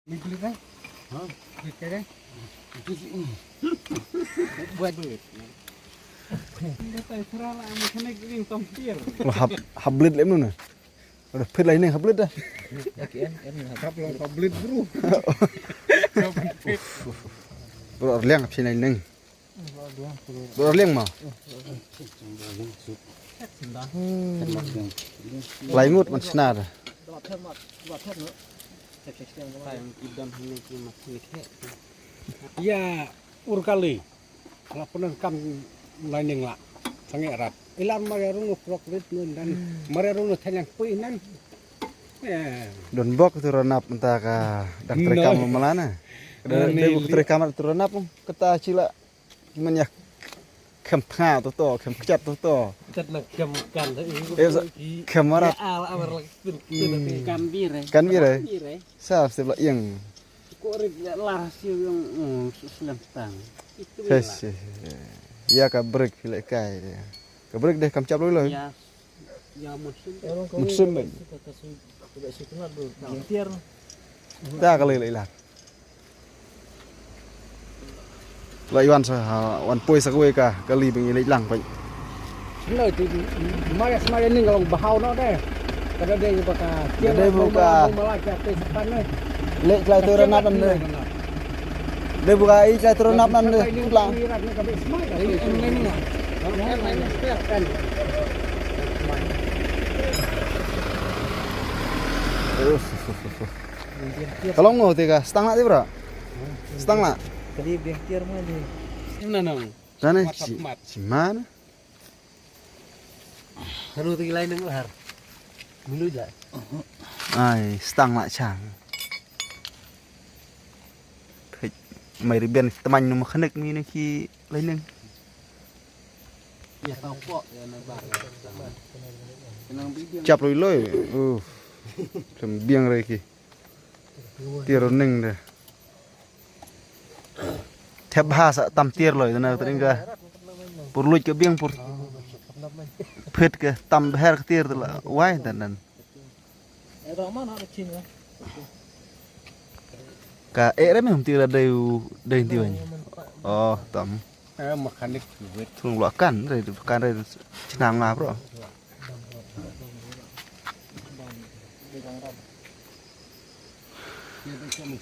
Mình click đấy. Hả? Click cái đấy. Buat duit. Dia tak serah lah macam ni tompir. Hablit lem nu. Udah pit lain hablit dah. Yakin em Kap lo tablet bro. Bro liang pin lain neng. Bro liang mah. Lain ngut man senar. Buat thêm nữa. Sayang kidam ini cuma sedikit. Ya urkali. Kalau pernah kam lain lah. Sangat erat. Ilam marerung uprok rit nun dan marerung yang pui nan. Don bok tu renap entah ka dak terekam malana. Dia buk terekam tu renap kata cila gimana ya kempha to kem kecap to. Chất là cầm cằn đấy. Kamera Al amar lagi kan bir. kan bire. Sa sebla yang. Kok rit lah siu yang selentang. Itu Yes. Ya ka break filek kai dia. Ka break deh kam cap dulu. ya musim. Musim ben. Tidak suka dulu. Tiar. Ta kali lah. Lại Iwan sa wan poi sa kuwe ka kali bengi lek lang pai. Nơi thì mai ni ngong bahau nó đây. Kada dia buka. Dia buka. Malah kita sepan ni. Lek klai tu renap nam de. Dia buka i klai tu renap nam de. Lang. Kalau ngau tiga, setang nak tu bro. Setang nak. Tadi dia tiar mah dia. Mana nang? Sana si mana? Haru tu lain nang lahar. Milu dah. Ai, setang nak chang. Mày đi bên tầm anh nó mà khấn được mi nó khi lấy nâng. Ya tahu kok ya nak bah. Kenang bidiang. Chập rồi lôi. Thầm biếng rồi kì. Tiệt rồi nâng rồi. Thép ba sợ tầm tiệt rồi thế nào tụi cả. Pur lùi cái biếng pur. Phết cái tầm her cái tiệt là quay tận nè. Orang mana ada cing lah. Cả đấy mấy hôm tiệt là đều tiêu nhỉ. Tầm. Mekanik duit. Thùng loại cắn rồi nàng nào bro.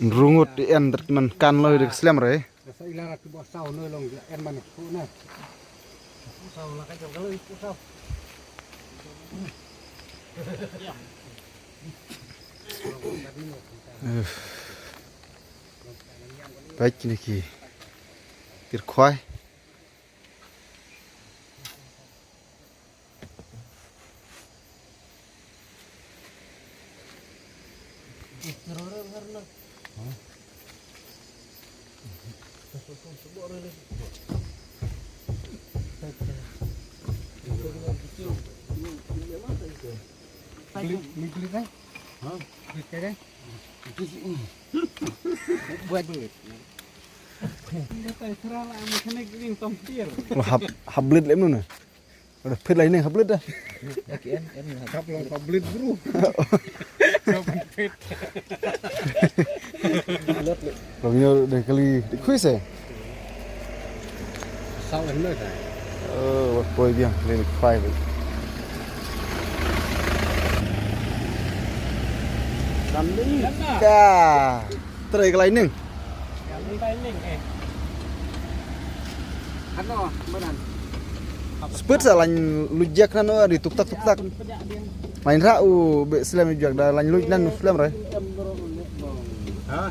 Rungut di en man kan loy dik slam rồi. Saya ilara tu buat sau nơi long en man ku na. Sau lah kan kalau itu sau. Baik ni ki. Kir khoai. Mình click đấy. Hả? Click cái đấy. Buat duit. Dia tak serah lah macam ni tompir. Hablit lem nu. Udah pit lain hablit dah. Yakin em Kap lo tablet bro. Rồi nhiều để kali để quiz eh. Sau en nơi này. Poi biang lên khoai vậy. Làm đi. Ka. Trai cái lain neng. Yang lain ni Ano, manan. Spurt sa lain lujak nano di tuk tak. Lain rau be slam lujak dah lain luj nan slam rồi. Hah?